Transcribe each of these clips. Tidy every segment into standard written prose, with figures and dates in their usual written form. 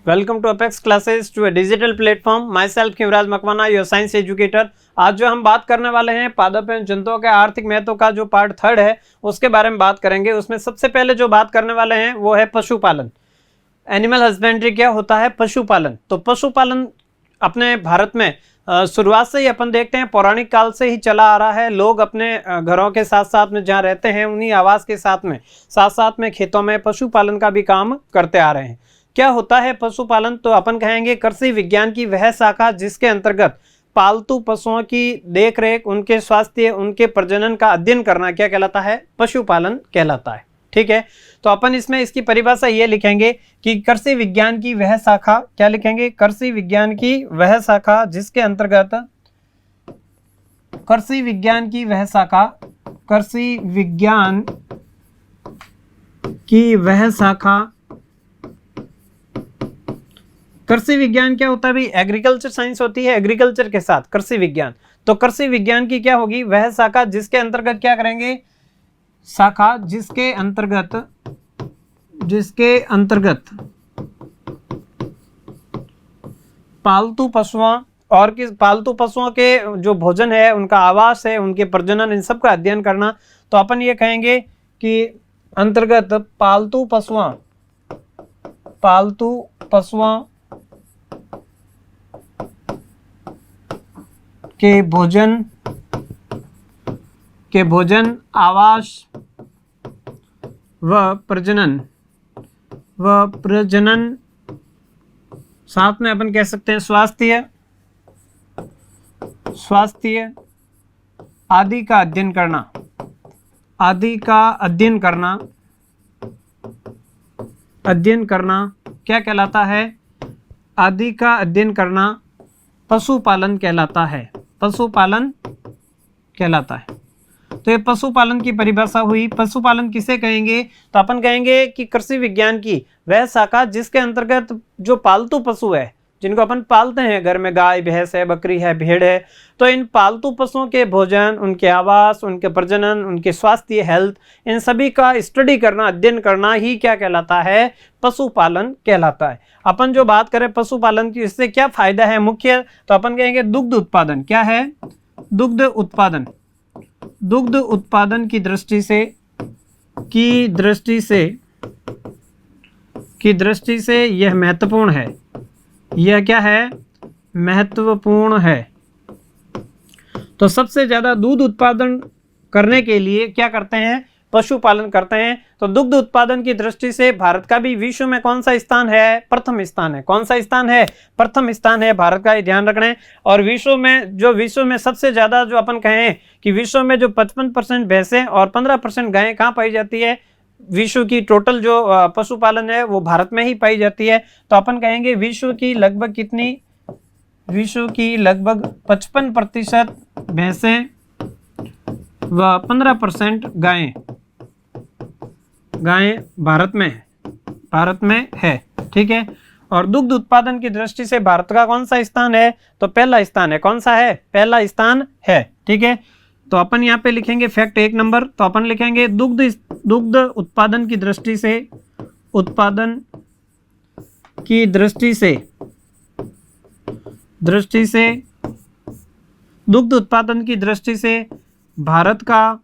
Welcome to apex classes to a digital platform. Myself Khimraj Makwana, your science educator. आज जो हम बात करने वाले हैं पादप एवं जंतुओं के आर्थिक महत्व का जो पार्ट 3 है उसके बारे में बात करेंगे। उसमें सबसे पहले जो बात करने वाले हैं वो है पशुपालन। एनिमल हस्बेंड्री क्या होता है? पशुपालन। तो पशुपालन अपने भारत में शुरुआत से ही अपन देखते हैं, पौराणिक काल से ही चला आ रहा है। लोग अपने घरों के साथ साथ में जहाँ रहते हैं उन्हीं आवास के साथ साथ में खेतों में पशुपालन का भी काम करते आ रहे हैं। क्या होता है पशुपालन? तो अपन कहेंगे कृषि विज्ञान की वह शाखा जिसके अंतर्गत पालतू पशुओं की देखरेख, उनके स्वास्थ्य, उनके प्रजनन का अध्ययन करना क्या कहलाता है? पशुपालन कहलाता है। ठीक है, तो अपन इसमें इसकी परिभाषा ये लिखेंगे कि कृषि विज्ञान की वह शाखा, क्या लिखेंगे? कृषि विज्ञान की वह शाखा जिसके अंतर्गत कृषि विज्ञान की वह शाखा, कृषि विज्ञान की वह शाखा। कृषि विज्ञान क्या होता है भाई? एग्रीकल्चर साइंस होती है, एग्रीकल्चर के साथ कृषि विज्ञान। तो कृषि विज्ञान की क्या होगी? वह शाखा जिसके अंतर्गत क्या करेंगे? शाखा जिसके अंतर्गत पालतू पशुओं और किस पालतू पशुओं के जो भोजन है, उनका आवास है, उनके प्रजनन, इन सब का अध्ययन करना। तो अपन ये कहेंगे कि अंतर्गत पालतू पशुओं के भोजन, आवास व प्रजनन, साथ में अपन कह सकते हैं स्वास्थ्य आदि का अध्ययन करना क्या कहलाता है? आदि का अध्ययन करना पशुपालन कहलाता है। तो ये पशुपालन की परिभाषा हुई। पशुपालन किसे कहेंगे? तो अपन कहेंगे कि कृषि विज्ञान की वह शाखा जिसके अंतर्गत जो पालतू पशु है, जिनको अपन पालते हैं घर में, गाय, भैंस है, बकरी है, भेड़ है, तो इन पालतू पशुओं के भोजन, उनके आवास, उनके प्रजनन, उनके स्वास्थ्य, हेल्थ, इन सभी का स्टडी करना, अध्ययन करना ही क्या कहलाता है? पशुपालन कहलाता है। अपन जो बात करें पशुपालन की, इससे क्या फायदा है मुख्य? तो अपन कहेंगे दुग्ध उत्पादन। क्या है? दुग्ध उत्पादन की दृष्टि से यह महत्वपूर्ण है। यह क्या है? महत्वपूर्ण है। तो सबसे ज्यादा दूध उत्पादन करने के लिए क्या करते हैं? पशुपालन करते हैं। तो दुग्ध उत्पादन की दृष्टि से भारत का भी विश्व में कौन सा स्थान है? प्रथम स्थान है। कौन सा स्थान है? प्रथम स्थान है भारत का, ये ध्यान रखना है। और विश्व में सबसे ज्यादा जो अपन कहें कि विश्व में जो 55% भैंसें और 15% गायें कहाँ पाई जाती है? विश्व की टोटल जो पशुपालन है वो भारत में ही पाई जाती है। तो अपन कहेंगे विश्व की लगभग 55% भैंसें व 15% गायें भारत में है। ठीक है, और दुग्ध उत्पादन की दृष्टि से भारत का कौन सा स्थान है? तो पहला स्थान है। कौन सा है? पहला स्थान है। ठीक है, तो अपन यहाँ पे लिखेंगे फैक्ट 1 नंबर। तो अपन लिखेंगे दुग्ध उत्पादन की दृष्टि से भारत का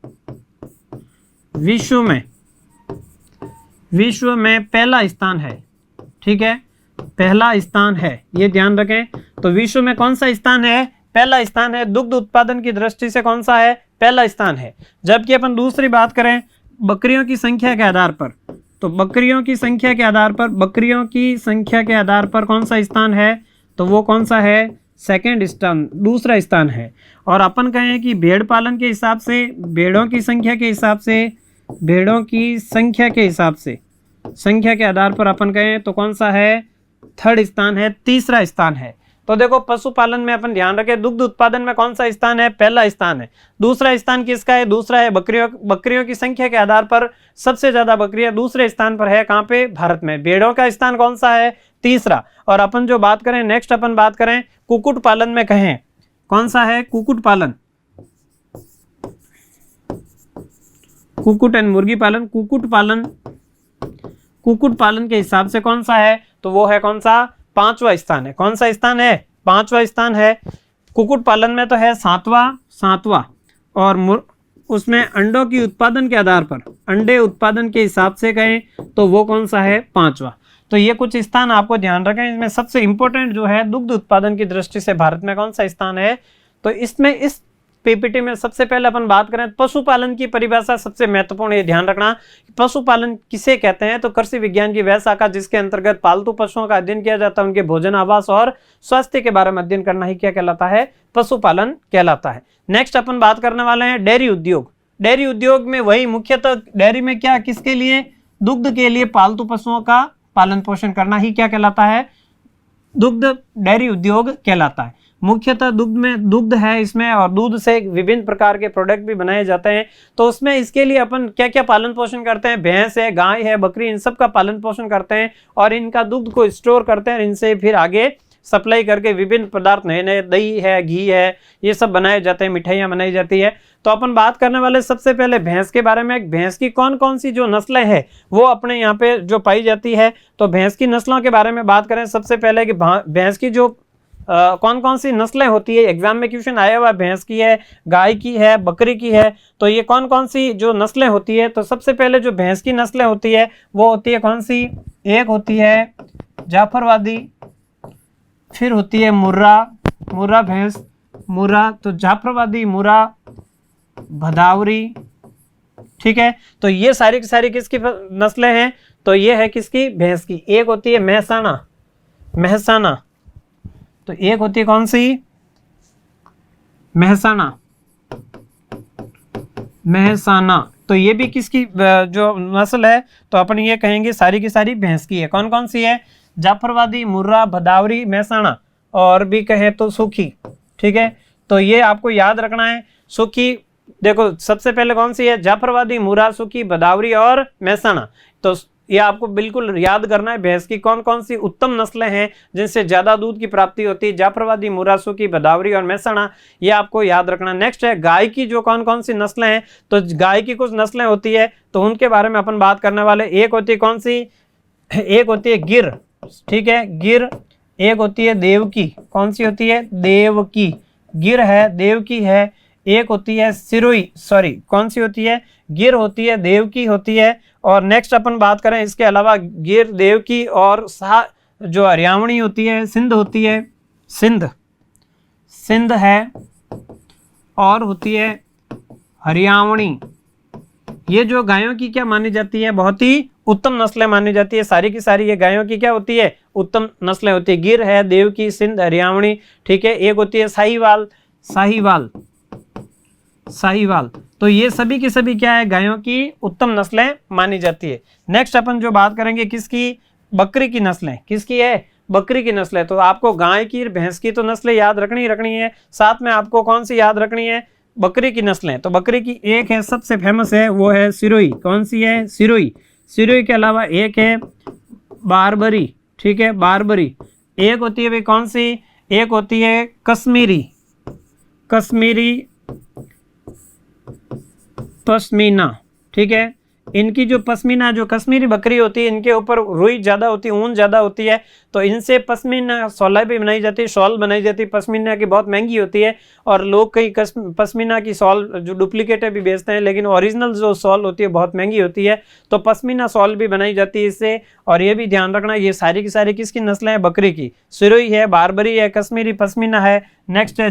विश्व में पहला स्थान है। ठीक है, पहला स्थान है, ये ध्यान रखें। तो विश्व में कौन सा स्थान है? पहला स्थान है। दुग्ध उत्पादन की दृष्टि से कौन सा है? पहला स्थान है। जबकि अपन दूसरी बात करें बकरियों की संख्या के आधार पर, तो बकरियों की संख्या के आधार पर कौन सा स्थान है? तो वो कौन सा है? सेकंड स्थान, दूसरा स्थान है। और अपन कहें कि भेड़ पालन के हिसाब से, भेड़ों की संख्या के आधार पर अपन कहें तो कौन सा है? थर्ड स्थान है, तीसरा स्थान है। तो देखो पशुपालन में अपन ध्यान रखें, दुग्ध उत्पादन में कौन सा स्थान है? पहला स्थान है। दूसरा स्थान किसका है? दूसरा है बकरियों की संख्या के आधार पर सबसे ज्यादा बकरियां दूसरे स्थान पर है। कहाँ पे? भारत में। भेड़ों का स्थान कौन सा है? तीसरा। और अपन जो बात करें नेक्स्ट, अपन बात करें कुक्कुट पालन में, कहें कौन सा है? कुक्कुट पालन। कुक्कुट एंड मुर्गी पालन, कुक्कुट पालन के हिसाब से कौन सा है? तो वो है कौन सा, 5वां स्थान है। कौन सा स्थान है, 5वां स्थान है। कुक्कुट पालन में तो है 7वां और उसमें अंडों की उत्पादन के आधार पर, अंडे उत्पादन के हिसाब से कहें तो वो कौन सा है, 5वां। तो ये कुछ स्थान आपको ध्यान रखें। इसमें सबसे इंपॉर्टेंट जो है दुग्ध उत्पादन की दृष्टि से भारत में कौन सा स्थान है, तो इसमें इस पीपीटी में सबसे पहले अपन बात करें पशुपालन की परिभाषा सबसे महत्वपूर्ण, ये ध्यान रखना पशुपालन किसे कहते हैं, तो कृषि विज्ञान की वह शाखा जिसके अंतर्गत पालतू पशुओं का अध्ययन किया जाता है, उनके भोजन, आवास और स्वास्थ्य के बारे में अध्ययन करना ही क्या कहलाता है, पशुपालन कहलाता है। नेक्स्ट अपन बात करने वाले हैं डेयरी उद्योग। डेयरी उद्योग में वही मुख्यतः डेयरी में क्या, किसके लिए, दुग्ध के लिए पालतू पशुओं का पालन पोषण करना ही क्या कहलाता है, दुग्ध डेयरी उद्योग कहलाता है। मुख्यतः दुग्ध में दुग्ध है इसमें, और दूध से विभिन्न प्रकार के प्रोडक्ट भी बनाए जाते हैं। तो उसमें इसके लिए अपन क्या क्या पालन पोषण करते हैं, भैंस है, गाय है, बकरी, इन सब का पालन पोषण करते हैं और इनका दुग्ध को स्टोर करते हैं, इनसे फिर आगे सप्लाई करके विभिन्न पदार्थ, नए नए दही है, घी है, ये सब बनाए जाते हैं, मिठाइयाँ बनाई जाती है। तो अपन बात करने वाले सबसे पहले भैंस के बारे में। भैंस की कौन कौन सी जो नस्लें हैं वो अपने यहाँ पे जो पाई जाती है, तो भैंस की नस्लों के बारे में बात करें सबसे पहले कि भैंस की जो कौन कौन सी नस्लें होती है, एग्जाम में क्वेश्चन आया हुआ, भैंस की है, गाय की है, बकरी की है, तो ये कौन कौन सी जो नस्लें होती है, तो सबसे पहले जो भैंस की नस्लें होती है वो होती है कौन सी, एक होती है जाफरवादी, फिर होती है मुर्रा भैंस, मुर्रा, तो जाफरवादी, मुर्रा, भदावरी, ठीक है। तो ये सारी की सारी किसकी नस्लें हैं, तो ये है किसकी, भैंस की। एक होती है महसाना, तो एक होती है कौन सी, महसाना, तो ये भी किसकी जो नस्ल है, तो अपन ये कहेंगे सारी की सारी भैंस की है। कौन कौन सी है, जाफरवादी, मुर्रा, भदावरी, महसाना, और भी कहे तो सूखी, ठीक है। तो ये आपको याद रखना है। सूखी देखो सबसे पहले कौन सी है, जाफरवादी, मुर्रा, सूखी, भदावरी और महसाना। तो ये आपको बिल्कुल याद करना है, भैंस की कौन कौन सी उत्तम नस्लें हैं जिनसे ज्यादा दूध की प्राप्ति होती है, जाफरवादी, मुर्रा, सूखी, भदावरी और महसाना, ये आपको याद रखना। नेक्स्ट है गाय की जो कौन कौन सी नस्लें हैं, तो गाय की कुछ नस्लें होती है तो उनके बारे में अपन बात करने वाले। एक होती है कौन सी, एक होती है गिर, ठीक है, गिर। एक होती है देवकी, कौन सी होती है, देवकी, गिर है, देवकी है। एक होती है कौन सी होती है, गिर होती है, देवकी होती है। और नेक्स्ट अपन बात करें इसके अलावा गिर, देवकी और जो हरियावणी होती है, सिंध होती है, सिंध है, और होती है हरियावणी। ये जो गायों की क्या मानी जाती है, बहुत ही उत्तम नस्लें मानी जाती है। सारी की सारी ये गायों की क्या होती है, उत्तम नस्लें होती है। गिर है, देवकी, सिंध, हरियावणी, ठीक है। एक होती है साहीवाल, तो ये सभी की सभी क्या है, गायों की उत्तम नस्लें मानी जाती है। नेक्स्ट अपन जो बात करेंगे किसकी, बकरी की नस्लें। किसकी है, बकरी की नस्लें। तो आपको गाय की, भैंस की तो नस्लें याद रखनी है, साथ में आपको कौन सी याद रखनी है, बकरी की नस्लें। तो बकरी की एक है सबसे फेमस है, वो है सिरोही। कौन सी है, सिरोही के अलावा एक है बारबरी, ठीक है, बारबरी। एक होती है भाई कौन सी, एक होती है कश्मीरी पश्मीना, ठीक है। इनकी जो पश्मीना, जो कश्मीरी बकरी होती है, इनके ऊपर रुई ज़्यादा होती है, ऊन ज़्यादा होती है, तो इनसे पश्मीना शॉल भी बनाई जाती है, शॉल बनाई जाती है। पश्मीना की बहुत महंगी होती है और लोग कई पश्मीना की शॉल जो डुप्लीकेट है भी बेचते हैं, लेकिन ओरिजिनल जो शॉल होती है बहुत महंगी होती है, तो पश्मीना शॉल भी बनाई जाती है इससे। और ये भी ध्यान रखना, ये सारी की सारी किसकी नस्लें हैं, बकरी की। सिरोही है, बारबरी है, कश्मीरी पश्मीना है। नेक्स्ट है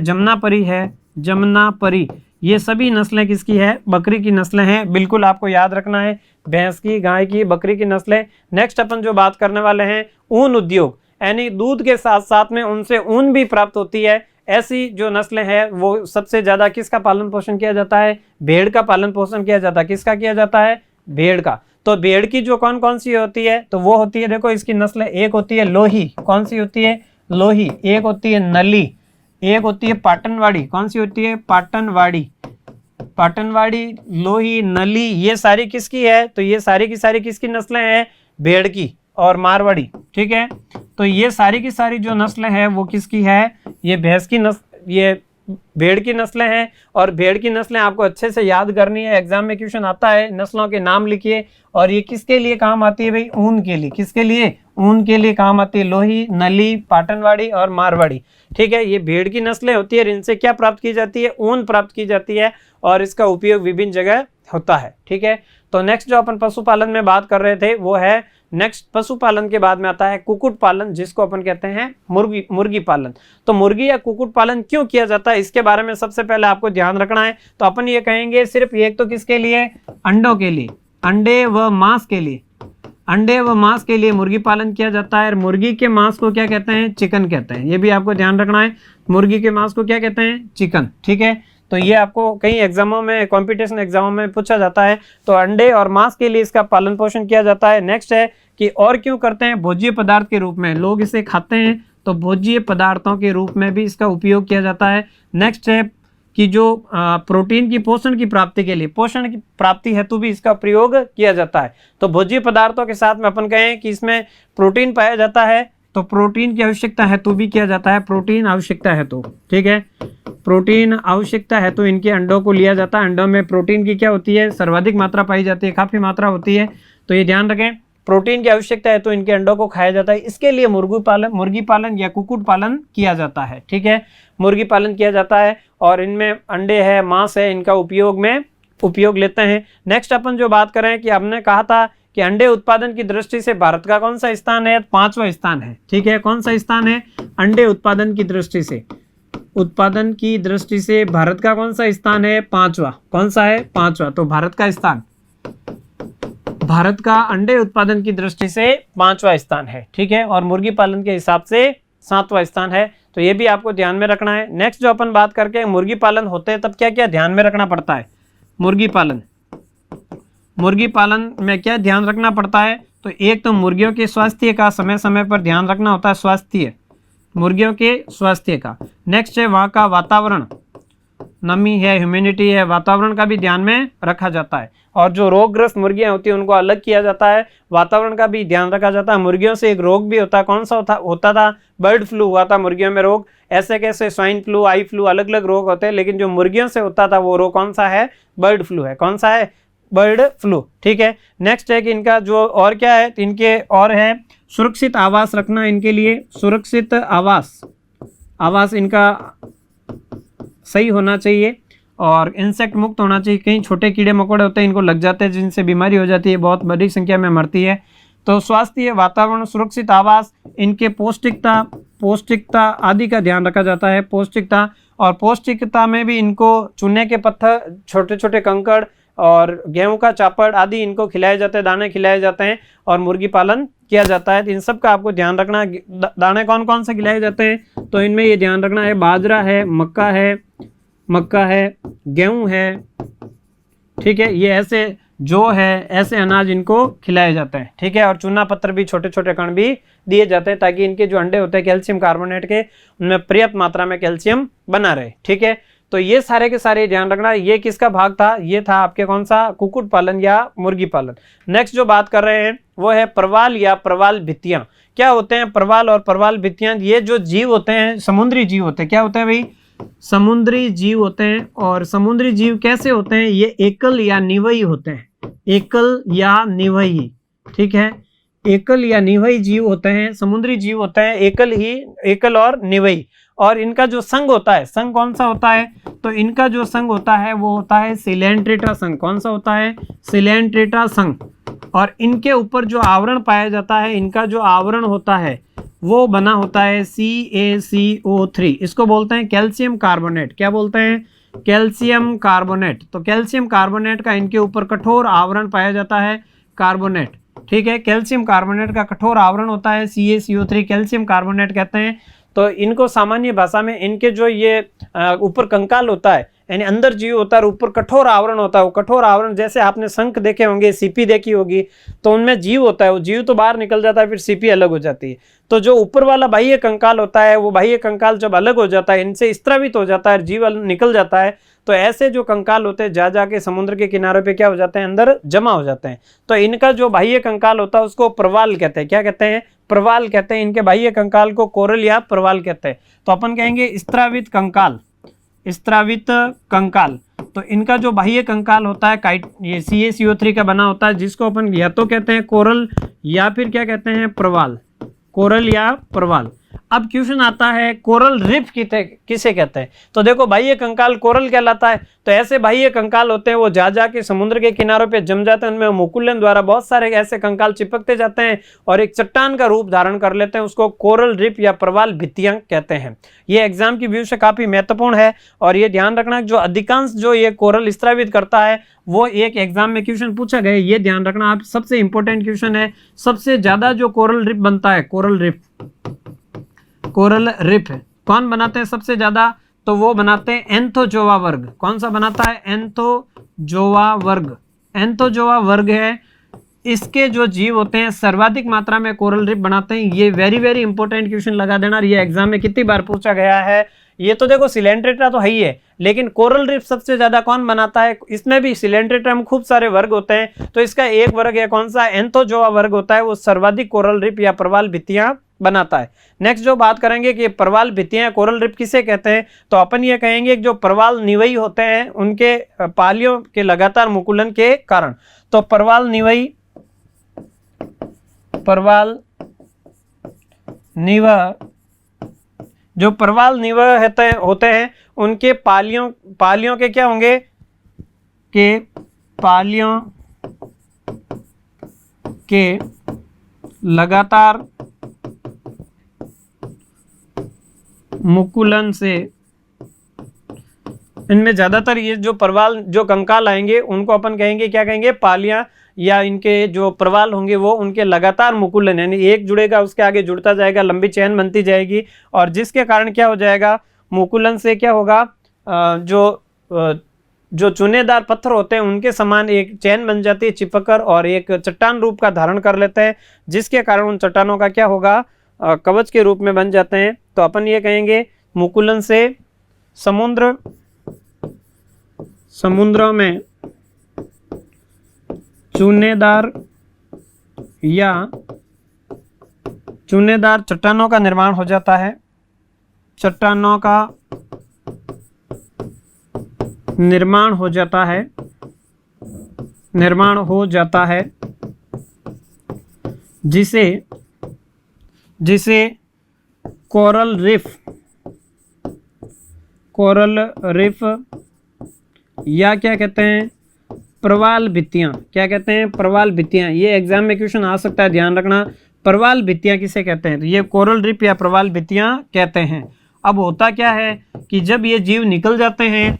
जमुनापरी, ये सभी नस्लें किसकी है, बकरी की नस्लें हैं। बिल्कुल आपको याद रखना है, भैंस की, गाय की, बकरी की नस्लें। नेक्स्ट अपन जो बात करने वाले हैं, ऊन उद्योग, यानी दूध के साथ साथ में उनसे ऊन भी प्राप्त होती है। ऐसी जो नस्लें हैं वो सबसे ज्यादा किसका पालन पोषण किया जाता है, भेड़ का पालन पोषण किया जाता है। किसका किया जाता है, भेड़ का। तो भेड़ की जो कौन कौन सी होती है, तो वो होती है, देखो इसकी नस्लें, एक होती है लोही। कौन सी होती है, लोही। एक होती है नली, एक होती है पाटनवाड़ी। कौन सी होती है, पाटनवाड़ी, लोही, नली, ये सारी किसकी है, तो ये सारी की सारी किसकी नस्लें हैं, भेड़ की और मारवाड़ी, ठीक है। तो ये सारी की सारी जो नस्लें हैं वो किसकी है, ये भैंस की नस्ल, ये भेड़ की नस्लें हैं। और भेड़ की नस्लें आपको अच्छे से याद करनी है, एग्जाम में क्वेश्चन आता है, नस्लों के नाम लिखिए। और ये किसके लिए काम आती है भाई, ऊन के लिए। किसके लिए, ऊन के लिए काम आती है लोही, नली, पाटनवाड़ी और मारवाड़ी। ठीक है, ये भेड़ की नस्लें होती है, इनसे क्या प्राप्त की जाती है, ऊन प्राप्त की जाती है और इसका उपयोग विभिन्न जगह होता है। ठीक है, तो नेक्स्ट जो अपन पशुपालन में बात कर रहे थे वो है, नेक्स्ट पशुपालन के बाद में आता है कुक्कुट पालन, जिसको अपन कहते हैं मुर्गी पालन। तो मुर्गी या कुक्कुट पालन क्यों किया जाता है, इसके बारे में सबसे पहले आपको ध्यान रखना है। तो अपन ये कहेंगे सिर्फ एक तो किसके लिए, अंडों के लिए, अंडे व मांस के लिए, अंडे व मांस के लिए मुर्गी पालन किया जाता है। और मुर्गी के मांस को क्या कहते हैं, चिकन कहते हैं, ये भी आपको ध्यान रखना है। मुर्गी के मांस को क्या कहते हैं, चिकन। ठीक है, तो ये आपको कई एग्जामों में, कंपटीशन एग्जामों में पूछा जाता है। तो अंडे और मांस के लिए इसका पालन पोषण किया जाता है। नेक्स्ट है कि और क्यों करते हैं, भोज्य पदार्थ के रूप में लोग इसे खाते हैं, तो भोज्य पदार्थों के रूप में भी इसका उपयोग किया जाता है। नेक्स्ट है कि जो प्रोटीन की पोषण की प्राप्ति के लिए, पोषण की प्राप्ति हेतु भी इसका प्रयोग किया जाता है। तो भोज्य पदार्थों के साथ में अपन कहें कि इसमें प्रोटीन पाया जाता है, तो प्रोटीन की आवश्यकता हेतु भी किया जाता है, प्रोटीन आवश्यकता हेतु। ठीक है, प्रोटीन आवश्यकता हेतु इनके अंडों को लिया जाता है। अंडों में प्रोटीन की क्या होती है, सर्वाधिक मात्रा पाई जाती है, काफी मात्रा होती है, तो ये ध्यान रखें। प्रोटीन की आवश्यकता है तो इनके अंडों को खाया जाता है, इसके लिए मुर्गी पालन या कुक्कुट पालन किया जाता है। ठीक है, मुर्गी पालन किया जाता है और इनमें अंडे है, मांस है, इनका उपयोग लेते हैं। नेक्स्ट अपन जो बात करें कि हमने कहा था कि अंडे उत्पादन की दृष्टि से भारत का कौन सा स्थान है, 5वां स्थान है। ठीक है, कौन सा स्थान है, अंडे उत्पादन की दृष्टि से, उत्पादन की दृष्टि से भारत का कौन सा स्थान है, 5वां। कौन सा है, 5वां। तो भारत का स्थान, भारत का अंडे उत्पादन की दृष्टि से 5वां स्थान है। ठीक है, और मुर्गी पालन के हिसाब से 7वां स्थान है, तो ये भी आपको ध्यान में रखना है। नेक्स्ट जो अपन बात करके मुर्गी पालन होते हैं तब क्या क्या ध्यान में रखना पड़ता है, मुर्गी पालन में क्या ध्यान रखना पड़ता है, तो एक तो मुर्गियों के स्वास्थ्य का समय समय पर ध्यान रखना होता है, स्वास्थ्य, मुर्गियों के स्वास्थ्य का। नेक्स्ट है वहाँ का वातावरण, नमी है, ह्यूमिडिटी है, वातावरण का भी ध्यान में रखा जाता है। और जो रोगग्रस्त मुर्गियां होती हैं उनको अलग किया जाता है, वातावरण का भी ध्यान रखा जाता है। मुर्गियों से एक रोग भी होता है, कौन सा होता था, बर्ड फ्लू हुआ था मुर्गियों में रोग। ऐसे कैसे स्वाइन फ्लू, आई फ्लू, अलग अलग रोग होते हैं, लेकिन जो मुर्गियों से होता था वो रोग कौन सा है, बर्ड फ्लू है। कौन सा है, बर्ड फ्लू। ठीक है, नेक्स्ट है कि इनका जो और क्या है, इनके और है सुरक्षित आवास रखना, इनके लिए सुरक्षित आवास इनका सही होना चाहिए और इंसेक्ट मुक्त होना चाहिए। कई छोटे कीड़े मकोड़े होते हैं, इनको लग जाते हैं जिनसे बीमारी हो जाती है, बहुत बड़ी संख्या में मरती है। तो स्वास्थ्य, वातावरण, सुरक्षित आवास, इनके पौष्टिकता आदि का ध्यान रखा जाता है। पौष्टिकता, और पौष्टिकता में भी इनको चूने के पत्थर, छोटे छोटे कंकड़ और गेहूं का चापड़ आदि इनको खिलाए जाते हैं, दाने खिलाए जाते हैं और मुर्गी पालन किया जाता है। तो इन सब का आपको ध्यान रखना है। दाने कौन कौन से खिलाए जाते हैं, तो इनमें ये ध्यान रखना है, बाजरा है, मक्का है, गेहूं है। ठीक है, ये ऐसे जो है ऐसे अनाज इनको खिलाए जाते हैं। ठीक है, और चूना पत्थर भी, छोटे छोटे कण भी दिए जाते हैं ताकि इनके जो अंडे होते हैं कैल्शियम कार्बोनेट के, उनमें पर्याप्त मात्रा में कैल्शियम बना रहे। ठीक है, तो ये सारे के सारे ध्यान रखना। ये किसका भाग था, ये था आपके कौन सा, कुक्कुट पालन या मुर्गी पालन। नेक्स्ट जो बात कर रहे हैं वो है प्रवाल या प्रवाल भित्तियां। क्या होते हैं प्रवाल और प्रवाल भित्तियां, ये जो जीव होते हैं समुद्री जीव होते हैं। क्या होते हैं भाई, समुद्री जीव होते हैं। और समुद्री जीव कैसे होते हैं, ये एकल या निवयी होते हैं, एकल या निवयी। ठीक है, एकल या निवयी जीव होते हैं, समुद्री जीव होते हैं, एकल और निवयी। और इनका जो संघ होता है, संघ कौन सा होता है, तो इनका जो संघ होता है वो होता है सिलेंट्रेटा संघ। कौन सा होता है, सिलेंट्रेटा संघ। और इनके ऊपर जो आवरण पाया जाता है, इनका जो आवरण होता है वो बना होता है CaCO3, इसको बोलते हैं कैल्शियम कार्बोनेट। क्या बोलते हैं, कैल्शियम कार्बोनेट। तो कैल्शियम कार्बोनेट का इनके ऊपर कठोर आवरण पाया जाता है, कार्बोनेट। ठीक है, कैल्शियम कार्बोनेट का कठोर आवरण होता है CaCO3, कैल्शियम कार्बोनेट कहते हैं। तो इनको सामान्य भाषा में इनके जो ये ऊपर कंकाल होता है, यानी अंदर जीव होता है, ऊपर कठोर आवरण होता है। वो कठोर आवरण, जैसे आपने शंख देखे होंगे, सीपी देखी होगी, तो उनमें जीव होता है, वो जीव तो बाहर निकल जाता है, फिर सीपी अलग हो जाती है। तो जो ऊपर वाला बाह्य कंकाल होता है, वो बाह्य कंकाल जब अलग हो जाता है, इनसे स्त्रावित हो जाता है, जीव निकल जाता है, तो ऐसे जो कंकाल होते हैं जा जाके समुद्र के किनारों पे क्या हो जाते हैं, अंदर जमा हो जाते हैं। तो इनका जो बाह्य कंकाल होता है उसको प्रवाल कहते हैं। क्या कहते हैं, प्रवाल कहते हैं। इनके बाह्य कंकाल को कोरल या प्रवाल कहते हैं। तो अपन कहेंगे स्त्रावित कंकाल, स्त्रावित कंकाल। तो इनका जो बाह्य कंकाल होता है ये CaCO3 का बना होता है, जिसको अपन या तो कहते हैं कोरल या फिर क्या कहते हैं, प्रवाल। कोरल या प्रवाल। अब क्वेश्चन आता है कोरल रीफ किसे कहते हैं। तो देखो बाह्य कंकाल कोरल कहलाता है। तो ऐसे बाह्य कंकाल होते हैं वो जा के समुद्र के किनारों पे जम जाते हैं, उनमें मुकुलन द्वारा बहुत सारे ऐसे कंकाल चिपकते जाते हैं और एक चट्टान का रूप धारण कर लेते हैं, उसको कोरल रीफ या प्रवाल भित्तियां कहते हैं। ये एग्जाम की व्यू से काफी महत्वपूर्ण है और ये ध्यान रखना जो अधिकांश जो ये कोरल स्त्रावित करता है वो एक एग्जाम में क्वेश्चन पूछा गया, ये ध्यान रखना आप, सबसे इंपॉर्टेंट क्वेश्चन है। सबसे ज्यादा जो कोरल रीफ बनता है, कोरल रीफ कौन बनाते हैं सबसे ज्यादा, तो वो बनाते हैं एंथोजोआ वर्ग। कौन सा बनाता है, एंथोजोआ वर्ग। एंथोजोआ वर्ग है, इसके जो जीव होते हैं सर्वाधिक मात्रा में कोरल रीफ बनाते हैं। ये वेरी वेरी इंपॉर्टेंट क्वेश्चन लगा देना, ये एग्जाम में कितनी बार पूछा गया है। ये तो देखो सिलेंट्रेटा तो है ही है, लेकिन कोरल रीफ सबसे ज्यादा कौन बनाता है, इसमें भी सिलेंट्रेटा में खूब सारे वर्ग होते हैं, तो इसका एक वर्ग है कौन सा, एंथोजोआ वर्ग होता है, वो सर्वाधिक कोरल रीफ या प्रवाल भित्तियां बनाता है। नेक्स्ट जो बात करेंगे कि प्रवाल भित्तियां कोरल रीफ किसे कहते हैं, तो अपन ये कहेंगे कि जो प्रवाल निवयी होते हैं उनके पालियों के लगातार मुकुलन के कारण। तो प्रवाल निवय जो प्रवाल निवय होते हैं उनके पालियों के क्या होंगे, के पालियों के लगातार मुकुलन से, इनमें ज्यादातर ये जो प्रवाल जो कंकाल आएंगे उनको अपन कहेंगे, क्या कहेंगे, पालियां, या इनके जो प्रवाल होंगे वो उनके लगातार मुकुलन, यानी एक जुड़ेगा उसके आगे जुड़ता जाएगा, लंबी चेन बनती जाएगी और जिसके कारण क्या हो जाएगा, मुकुलन से क्या होगा, जो चुनेदार पत्थर होते हैं उनके समान एक चैन बन जाती है चिपककर और एक चट्टान रूप का धारण कर लेते हैं, जिसके कारण उन चट्टानों का क्या होगा, कवच के रूप में बन जाते हैं। तो अपन ये कहेंगे मुकुलन से समुद्रों में चुनेदार चट्टानों का निर्माण हो जाता है, चट्टानों का निर्माण हो जाता है, जिसे कोरल रीफ या क्या कहते हैं, प्रवाल भित्तियां। क्या कहते हैं, प्रवाल भित्तियां। ये एग्जाम में क्वेश्चन आ सकता है, ध्यान रखना। प्रवाल भित्तियां किसे कहते हैं, तो ये कोरल रीफ या प्रवाल भित्तियां कहते हैं। अब होता क्या है कि जब ये जीव निकल जाते हैं,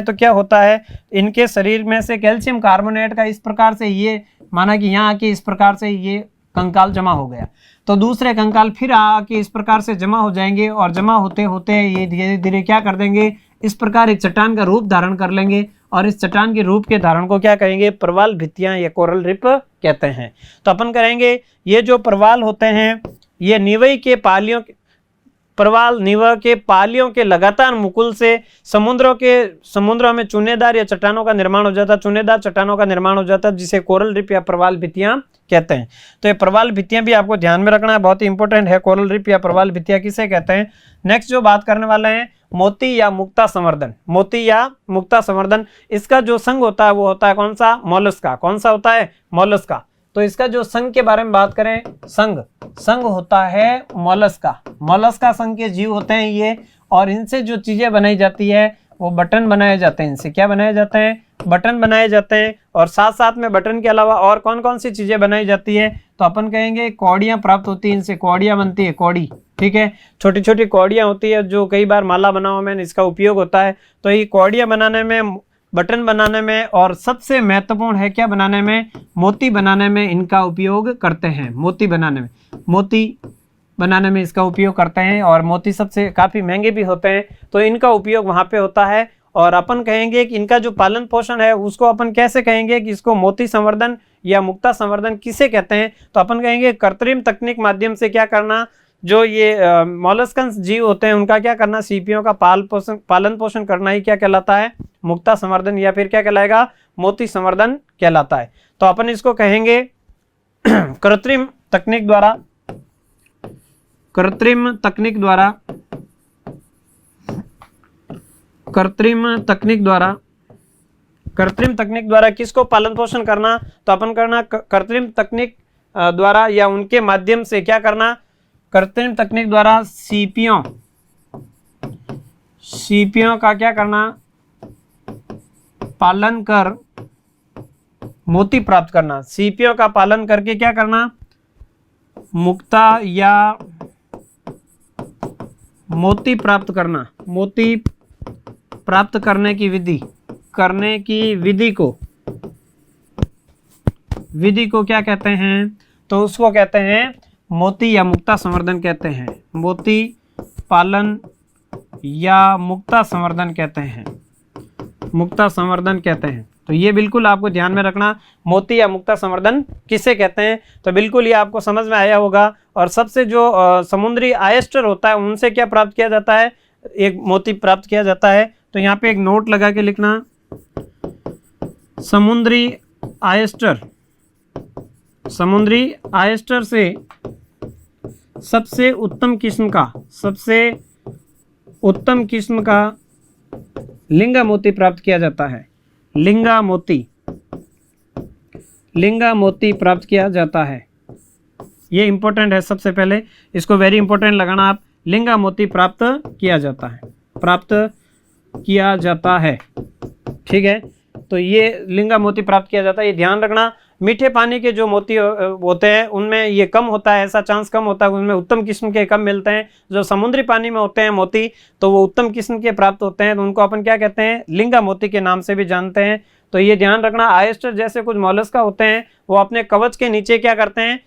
तो क्या होता है, इनके शरीर में से कैल्शियम कार्बोनेट का इस प्रकार से, ये माना कि यहाँ आके इस प्रकार से ये कंकाल जमा हो गया, तो दूसरे कंकाल फिर आके इस प्रकार से जमा हो जाएंगे और जमा होते होते ये धीरे धीरे क्या कर देंगे, इस प्रकार एक चट्टान का रूप धारण कर लेंगे और इस चट्टान के रूप के धारण को क्या कहेंगे, प्रवाल भित्तियां या कोरल रीफ कहते हैं। तो अपन करेंगे ये जो प्रवाल होते हैं ये प्रवाल निवय के पालियों के लगातार मुकुल से समुद्रों में चुनेदार या चट्टानों का निर्माण हो जाता है, चुनेदार चट्टानों का निर्माण हो जाता है, जिसे कोरल रीफ या प्रवाल भित्तियां कहते हैं। तो ये प्रवाल भित्तियां भी आपको ध्यान में रखना है, बहुत ही इंपॉर्टेंट है, कोरल रीफ या प्रवाल भित्तियां किसे कहते हैं। नेक्स्ट जो बात करने वाले हैं मोती या मुक्ता संवर्धन। इसका जो संघ होता है वो होता है कौन सा, मोलस्का। कौन सा होता है, मोलस्का। तो इसका जो संघ के बारे में बात करें, संघ होता है मोलस्का संघ के जीव होते हैं ये, और इनसे जो चीजें बनाई जाती है वो बटन बनाए जाते हैं। इनसे क्या बनाए जाते हैं, बटन बनाए जाते हैं। और साथ साथ में बटन के अलावा और कौन कौन सी चीजें बनाई जाती है, तो अपन कहेंगे कौड़ियां प्राप्त होती है, इनसे कौड़ियां बनती है, कौड़ी, ठीक है, छोटी छोटी कौड़ियां होती है जो कई बार माला बनाने में इसका उपयोग होता है। तो ये कौड़ियां बनाने में, बटन बनाने में, और सबसे महत्वपूर्ण है क्या बनाने में, मोती बनाने में इनका उपयोग करते हैं। मोती बनाने में इसका उपयोग करते हैं, और मोती सबसे काफ़ी महंगे भी होते हैं, तो इनका उपयोग वहाँ पे होता है। और अपन कहेंगे कि इनका जो पालन पोषण है उसको अपन कैसे कहेंगे कि इसको मोती संवर्धन या मुक्ता संवर्धन किसे कहते हैं, तो अपन कहेंगे कृत्रिम तकनीक माध्यम से क्या करना, जो ये मॉलस्कन्स जीव होते हैं उनका क्या करना, सीपियों का पालन पोषण करना ही क्या कहलाता है, मुक्ता संवर्धन, या फिर क्या कहलाएगा, मोती संवर्धन कहलाता है। तो अपन इसको कहेंगे कृत्रिम तकनीक द्वारा किसको पालन पोषण करना, तो अपन करना कृत्रिम तकनीक द्वारा या उनके माध्यम से क्या करना, कृत्रिम तकनीक द्वारा सीपियों का क्या करना, पालन कर मोती प्राप्त करना। सीपियों का पालन करके क्या करना, मुक्ता या मोती प्राप्त करना। मोती प्राप्त करने की विधि को क्या कहते हैं, तो उसको कहते हैं मोती या मुक्ता संवर्धन कहते हैं। मोती पालन या मुक्ता संवर्धन कहते हैं, मुक्ता संवर्धन कहते हैं। तो ये बिल्कुल आपको ध्यान में रखना, मोती या मुक्ता संवर्धन किसे कहते हैं, तो बिल्कुल ये आपको समझ में आया होगा। और सबसे जो समुद्री आयस्टर होता है उनसे क्या प्राप्त किया जाता है, एक मोती प्राप्त किया जाता है। तो यहाँ पे एक नोट लगा के लिखना, समुद्री आयस्टर से सबसे उत्तम किस्म का लिंगा मोती प्राप्त किया जाता है। लिंगा मोती प्राप्त किया जाता है। ये इंपॉर्टेंट है, सबसे पहले इसको वेरी इंपॉर्टेंट लगाना आप। लिंगा मोती प्राप्त किया जाता है, ठीक है। तो ये लिंगा मोती प्राप्त किया जाता है, ये ध्यान रखना। मीठे पानी के जो मोती होते हैं उनमें ये कम होता है, ऐसा चांस कम होता है, उनमें उत्तम किस्म के कम मिलते हैं। जो समुद्री पानी में होते हैं मोती, तो वो उत्तम किस्म के प्राप्त होते हैं, तो उनको अपन क्या कहते हैं, लिंगा मोती के नाम से भी जानते हैं। तो ये ध्यान रखना। आयस्टर जैसे कुछ मॉलस्का होते हैं, वो अपने कवच के नीचे क्या करते हैं,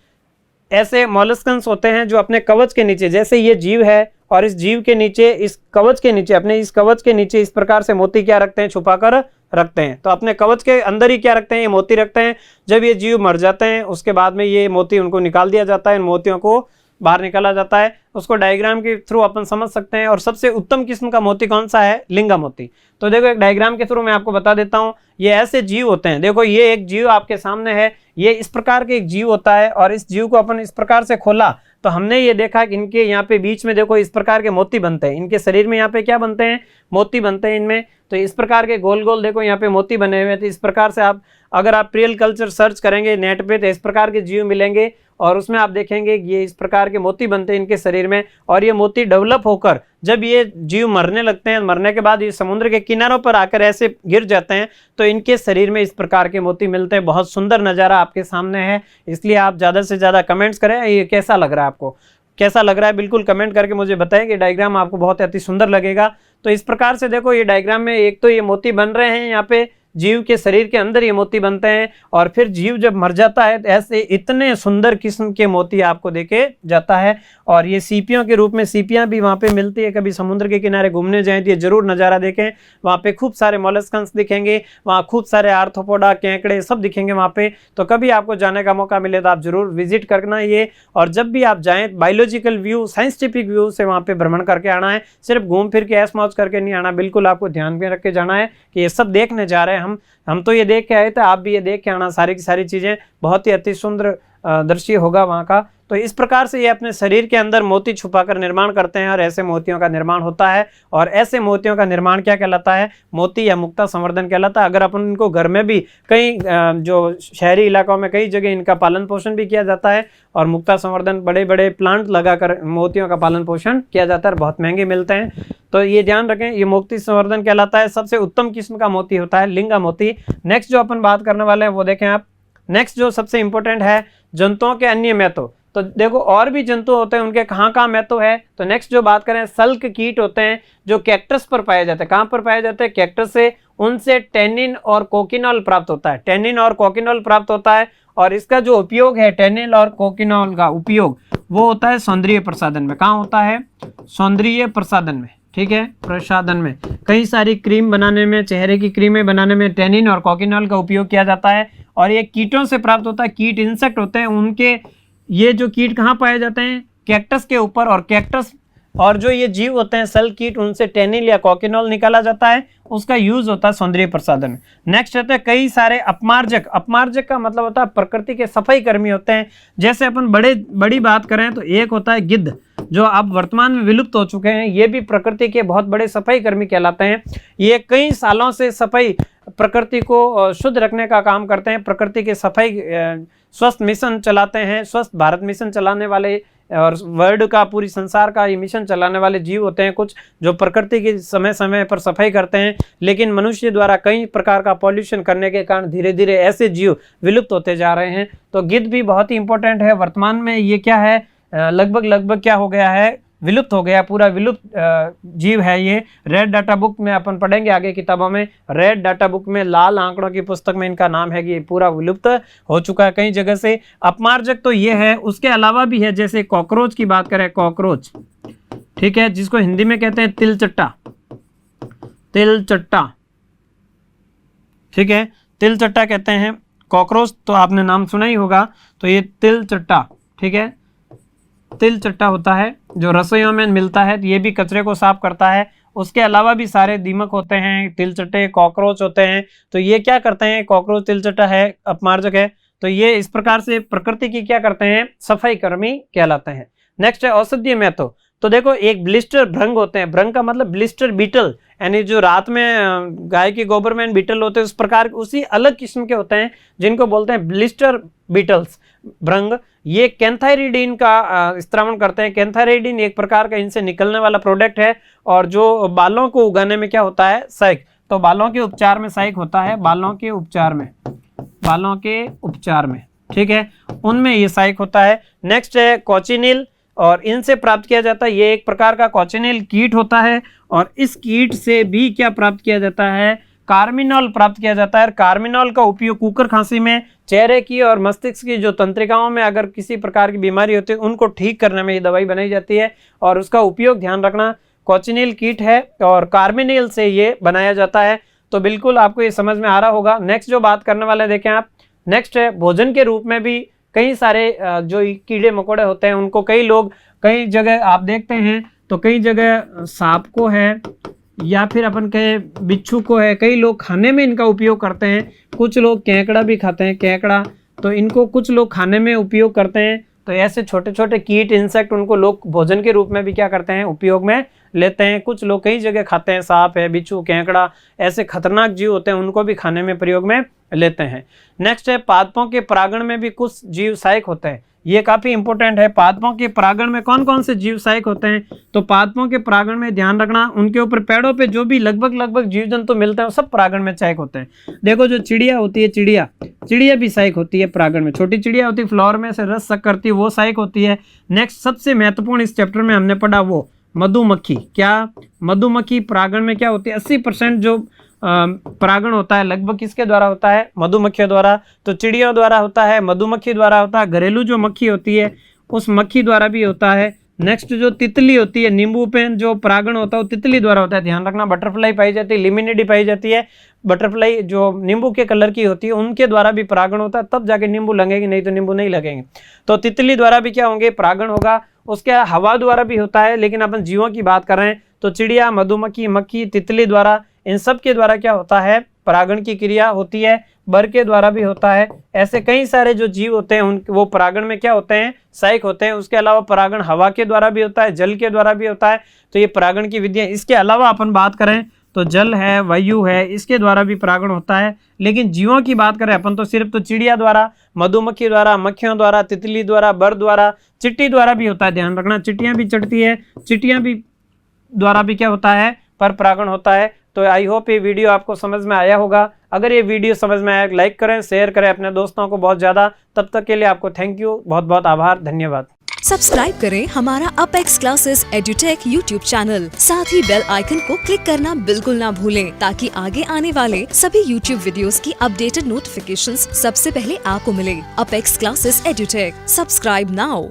ऐसे मॉलस्कन्स होते हैं जो अपने कवच के नीचे, जैसे ये जीव है और इस जीव के नीचे, इस कवच के नीचे, अपने इस कवच के नीचे इस प्रकार से मोती क्या रखते हैं, छुपा कर रखते हैं। तो अपने कवच के अंदर ही क्या रखते हैं, ये मोती रखते हैं। जब ये जीव मर जाते हैं उसके बाद में ये मोती उनको निकाल दिया जाता है, इन मोतियों को बाहर निकाला जाता है। उसको डायग्राम के थ्रू अपन समझ सकते हैं। और सबसे उत्तम किस्म का मोती कौन सा है, लिंगा मोती। तो देखो एक डायग्राम के थ्रू मैं आपको बता देता हूँ। ये ऐसे जीव होते हैं, देखो ये एक जीव आपके सामने है, ये इस प्रकार के एक जीव होता है। और इस जीव को अपन इस प्रकार से खोला तो हमने ये देखा कि इनके यहाँ पे बीच में देखो इस प्रकार के मोती बनते हैं। इनके शरीर में यहाँ पे क्या बनते हैं, मोती बनते हैं इनमें। तो इस प्रकार के गोल गोल देखो यहाँ पे मोती बने हुए थे। इस प्रकार से आप अगर आप प्रियल कल्चर सर्च करेंगे नेट पे तो इस प्रकार के जीव मिलेंगे और उसमें आप देखेंगे ये इस प्रकार के मोती बनते हैं इनके शरीर में। और ये मोती डेवलप होकर जब ये जीव मरने लगते हैं, मरने के बाद ये समुद्र के किनारों पर आकर ऐसे गिर जाते हैं तो इनके शरीर में इस प्रकार के मोती मिलते हैं। बहुत सुंदर नज़ारा आपके सामने है, इसलिए आप ज़्यादा से ज़्यादा कमेंट्स करें ये कैसा लग रहा है, आपको कैसा लग रहा है, बिल्कुल कमेंट करके मुझे बताएं कि डायग्राम आपको बहुत अति सुंदर लगेगा। तो इस प्रकार से देखो ये डायग्राम में एक तो ये मोती बन रहे हैं, यहाँ पे जीव के शरीर के अंदर ये मोती बनते हैं और फिर जीव जब मर जाता है तो ऐसे इतने सुंदर किस्म के मोती आपको देखे जाता है। और ये सीपियों के रूप में सीपियां भी वहाँ पे मिलती है। कभी समुद्र के किनारे घूमने जाएं तो ये जरूर नज़ारा देखें, वहाँ पे खूब सारे मॉलस्कन्स दिखेंगे, वहाँ खूब सारे आर्थ्रोपोडा, केकड़े सब दिखेंगे वहाँ पे। तो कभी आपको जाने का मौका मिले तो आप जरूर विजिट करना ये। और जब भी आप जाएँ बायोलॉजिकल व्यू, साइंटिफिक व्यू से वहाँ पे भ्रमण करके आना है, सिर्फ घूम फिर के ऐश मौज करके नहीं आना। बिल्कुल आपको ध्यान में रख के जाना है कि ये सब देखने जा रहे हैं हम तो ये देख के आए थे, आप भी ये देख के आना। सारी की सारी चीज़ें बहुत ही अति सुंदर दृश्य होगा वहाँ का। तो इस प्रकार से ये अपने शरीर के अंदर मोती छुपाकर निर्माण करते हैं और ऐसे मोतियों का निर्माण होता है। और ऐसे मोतियों का निर्माण क्या कहलाता है, मोती या मुक्ता संवर्धन कहलाता है। अगर अपन इनको घर में भी कई जो शहरी इलाकों में कई जगह इनका पालन पोषण भी किया जाता है और मुक्ता संवर्धन बड़े बड़े प्लांट लगाकर मोतियों का पालन पोषण किया जाता है, बहुत महंगे मिलते हैं। तो ये ध्यान रखें, ये मोती संवर्धन कहलाता है। सबसे उत्तम किस्म का मोती होता है लिंगा मोती। नेक्स्ट जो अपन बात करने वाले हैं वो देखें आप। नेक्स्ट जो सबसे इंपॉर्टेंट है, जंतुओं के अन्य महत्व। तो देखो और भी जंतु होते हैं, उनके कहाँ कहाँ महत्व है। तो नेक्स्ट जो बात करें, सल्क कीट होते हैं जो कैक्टस पर पाए जाते हैं। कहाँ पर पाए जाते हैं, कैक्टस से। उनसे टेनिन और कोकिनॉल प्राप्त होता है, टेनिन और कोकिनॉल प्राप्त होता है। और इसका जो उपयोग है, टेनिन और कोकिनॉल का उपयोग वो होता है सौंदर्य प्रसाधन में। कहाँ होता है, सौंदर्य प्रसाधन में, ठीक है, प्रसाधन में। कई सारी क्रीम बनाने में, चेहरे की क्रीमें बनाने में टेनिन और कोकिनॉल का उपयोग किया जाता है। और ये कीटों से प्राप्त होता है, कीट इंसेक्ट होते हैं उनके। ये जो कीट कहाँ पाए जाते हैं, कैक्टस के ऊपर। और कैक्टस और जो ये जीव होते हैं सल कीट, उनसे टेनिन या कोकिनॉल निकाला जाता है, उसका यूज होता है सौंदर्य प्रसाधन। नेक्स्ट होता है कई सारे अपमार्जक। अपमार्जक का मतलब होता है प्रकृति के सफाई कर्मी होते हैं। जैसे अपन बड़ी बात करें तो एक होता है गिद्ध, जो अब वर्तमान में विलुप्त हो चुके हैं। ये भी प्रकृति के बहुत बड़े सफाई कर्मी कहलाते हैं। ये कई सालों से सफाई प्रकृति को शुद्ध रखने का काम करते हैं, प्रकृति की सफाई, स्वस्थ मिशन चलाते हैं, स्वस्थ भारत मिशन चलाने वाले और वर्ल्ड का, पूरी संसार का ये मिशन चलाने वाले जीव होते हैं कुछ, जो प्रकृति की समय समय पर सफाई करते हैं। लेकिन मनुष्य द्वारा कई प्रकार का पॉल्यूशन करने के कारण धीरे धीरे ऐसे जीव विलुप्त होते जा रहे हैं। तो गिद्ध भी बहुत ही इंपॉर्टेंट है। वर्तमान में ये क्या है, लगभग क्या हो गया है, विलुप्त हो गया, पूरा विलुप्त जीव है ये। रेड डाटा बुक में अपन पढ़ेंगे आगे किताबों में, रेड डाटा बुक में लाल आंकड़ों की पुस्तक में इनका नाम है कि ये पूरा विलुप्त हो चुका है कई जगह से। अपमार्जक तो ये है, उसके अलावा भी है, जैसे कॉकरोच की बात करें, कॉकरोच, ठीक है, जिसको हिंदी में कहते हैं तिलचट्टा, तिलचट्टा, ठीक है, तिलचट्टा कहते हैं। कॉकरोच तो आपने नाम सुना ही होगा, तो ये तिलचट्टा, ठीक है, तिलचट्टा होता है जो रसोइयों में मिलता है, ये भी कचरे को साफ करता है। उसके अलावा भी सारे दीमक होते हैं, तिलचट्टे, कॉकरोच होते हैं। तो ये क्या करते हैं, कॉकरोच, तिलचट्टा है, अपमार्जक है, तो ये इस प्रकार से प्रकृति की क्या करते हैं, सफाई कर्मी कहलाते हैं। नेक्स्ट है औषधीय महत्व। तो देखो, एक ब्लिस्टर भृंग होते हैं, भृंग का मतलब ब्लिस्टर बीटल, यानी जो रात में गाय के गोबर में बीटल होते हैं, उस प्रकार उसी अलग किस्म के होते हैं जिनको बोलते हैं ब्लिस्टर बीटल्स, भृंग। ये कैंथाइरिडीन का स्त्रावण करते हैं। कैंथाइरिडीन एक प्रकार का इनसे निकलने वाला प्रोडक्ट है, और जो बालों को उगाने में क्या होता है, सहायक, तो बालों के उपचार में सहायक होता है, बालों के उपचार में, बालों के उपचार में, ठीक है, उनमें ये सहायक होता है। नेक्स्ट है कॉचिनिल, और इनसे प्राप्त किया जाता है, ये एक प्रकार का कॉचिनिल कीट होता है, और इस कीट से भी क्या प्राप्त किया जाता है, कार्मिनॉल प्राप्त किया जाता है। कार्मिनॉल का उपयोग कुकर खांसी में, चेहरे की और मस्तिष्क की जो तंत्रिकाओं में अगर किसी प्रकार की बीमारी होती है उनको ठीक करने में ये दवाई बनाई जाती है, और उसका उपयोग ध्यान रखना, कॉचिनिल कीट है और कार्मिनिल से ये बनाया जाता है। तो बिल्कुल आपको ये समझ में आ रहा होगा। नेक्स्ट जो बात करने वाले देखें आप, नेक्स्ट है भोजन के रूप में भी कई सारे जो कीड़े मकोड़े होते हैं उनको कई लोग, कई जगह आप देखते हैं तो कई जगह सांप को है या फिर अपन कहे बिच्छू को है, कई लोग खाने में इनका उपयोग करते हैं। कुछ लोग केकड़ा भी खाते हैं, केकड़ा, तो इनको कुछ लोग खाने में उपयोग करते हैं। तो ऐसे छोटे छोटे कीट, इंसेक्ट, उनको लोग भोजन के रूप में भी क्या करते हैं, उपयोग में लेते हैं। कुछ लोग कई जगह खाते हैं, सांप है, बिच्छू, केकड़ा, ऐसे खतरनाक जीव होते हैं, उनको भी खाने में प्रयोग में लेते हैं। नेक्स्ट है पादपों के परागण में भी कुछ जीव सहायक होते हैं, ये काफी इंपॉर्टेंट है। पादपों के परागण में कौन कौन से जीव सहायक होते हैं, तो पादपों के परागण में ध्यान रखना, उनके ऊपर पेड़ों पे जो भी लगभग जीव जंतु मिलते हैं वो सब परागण में सहायक होते हैं। देखो जो चिड़िया होती है, चिड़िया भी सहायक होती है परागण में। छोटी चिड़िया होती है, फ्लावर में से रस सक करती है, वो सहायक होती है। नेक्स्ट सबसे महत्वपूर्ण इस चैप्टर में हमने पढ़ा वो मधुमक्खी। क्या मधुमक्खी परागण में क्या होती है, 80% जो परागण होता है लगभग किसके द्वारा होता है, मधुमक्खियों द्वारा। तो चिड़ियों द्वारा होता है, मधुमक्खी द्वारा होता है, घरेलू जो मक्खी होती है उस मक्खी द्वारा भी होता है। नेक्स्ट जो तितली होती है, नींबू पे जो परागण होता है वो तितली द्वारा होता है, ध्यान रखना। बटरफ्लाई पाई जाती है, लिमिनिडी पाई जाती है, बटरफ्लाई जो नींबू के कलर की होती है उनके द्वारा भी परागण होता है, तब जाके नींबू लगेंगे, नहीं तो नींबू नहीं लगेंगे। तो तितली द्वारा भी क्या होंगे, परागण होगा। उसके हवा द्वारा भी होता है, लेकिन अपन जीवों की बात कर रहे हैं। तो चिड़िया, मधुमक्खी, मक्खी, तितली द्वारा, इन सब के द्वारा क्या होता है, परागण की क्रिया होती है। बर के द्वारा भी होता है। ऐसे कई सारे जो जीव होते हैं उन वो परागण में क्या होते हैं, सहायक होते हैं। उसके अलावा परागण हवा के द्वारा भी होता है, जल के द्वारा भी होता है। तो ये परागण की विधियां। इसके अलावा अपन बात करें तो जल है, वायु है, इसके द्वारा भी परागण होता है। लेकिन जीवों की बात करें अपन तो सिर्फ तो चिड़िया द्वारा, मधुमक्खी द्वारा, मक्खियों द्वारा, तितली द्वारा, बर द्वारा, चिट्टी द्वारा भी होता है, ध्यान रखना। चिट्टियां भी चढ़ती है, चिट्टियां भी द्वारा भी क्या होता है, पर परागण होता है। तो आई होप ये वीडियो आपको समझ में आया होगा। अगर ये वीडियो समझ में आया लाइक करें, शेयर करें अपने दोस्तों को बहुत ज़्यादा। तब तक के लिए आपको थैंक यू, बहुत बहुत आभार, धन्यवाद। सब्सक्राइब करें हमारा apex classes edutech YouTube channel, साथ ही बेल आइकन को क्लिक करना बिल्कुल ना भूलें, ताकि आगे आने वाले सभी यूट्यूब वीडियोस की अपडेटेड नोटिफिकेशंस सबसे पहले आपको मिले। Apex classes edutech, subscribe now.